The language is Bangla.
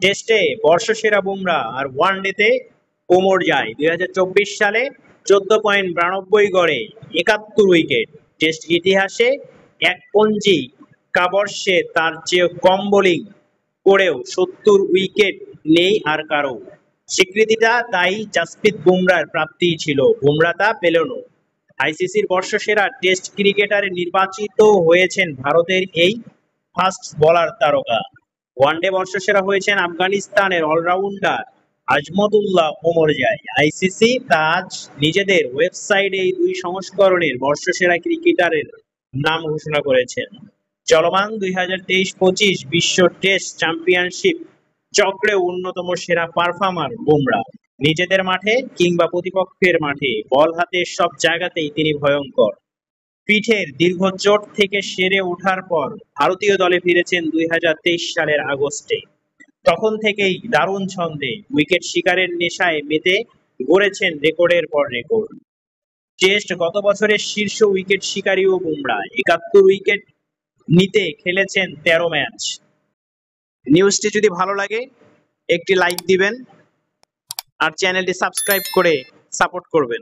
টেস্টে বর্ষসেরা বুমরা আর ওয়ানডেতে কোমর যায় ২০২৪ সালে ১৪.৯২ গড়ে ৭১ উইকেট। টেস্ট ইতিহাসে একপঞ্জি কাবর্ষে তার চেয়ে কম বোলিং করেও ৭০ উইকেট নেই আর কারও। স্বীকৃতিটা তাই জাসপ্রীত বুমরার প্রাপ্তিই ছিল, বুমরা তা পেলেনও। আইসিসির বর্ষসেরা টেস্ট ক্রিকেটারে নির্বাচিত হয়েছেন ভারতের এই ফাস্ট বোলার তারকা। ওয়ানডে বর্ষসেরা হয়েছেন আফগানিস্তানের অলরাউন্ডার আজমতুল্লাহ ওমরজাই। আইসিসি তা আজ নিজেদের ওয়েবসাইটে এই দুই সংস্করণের বর্ষসেরা ক্রিকেটারের নাম ঘোষণা করেছেন। চলমান ২০২৩-২৫ বিশ্ব টেস্ট চ্যাম্পিয়নশিপ চক্রে অন্যতম সেরা পারফর্মার বুমরা। নিজেদের মাঠে কিংবা প্রতিপক্ষের মাঠে বল হাতে সব জায়গাতেই তিনি ভয়ঙ্কর। পিঠের দীর্ঘ চোট থেকে সেরে ওঠার পর ভারতীয় দলে ফিরেছেন ২০২৩ সালের আগস্টে। তখন থেকেই দারুণ ছন্দে উইকেট শিকারের নেশায় মেতে গড়েছেন রেকর্ডের পর রেকর্ড। টেস্ট গত বছরের শীর্ষ উইকেট শিকারীও বুমরা। ৭১ উইকেট নিতে খেলেছেন ১৩ ম্যাচ। নিউজটি যদি ভালো লাগে একটি লাইক দিবেন আর চ্যানেলটি সাবস্ক্রাইব করে সাপোর্ট করবেন।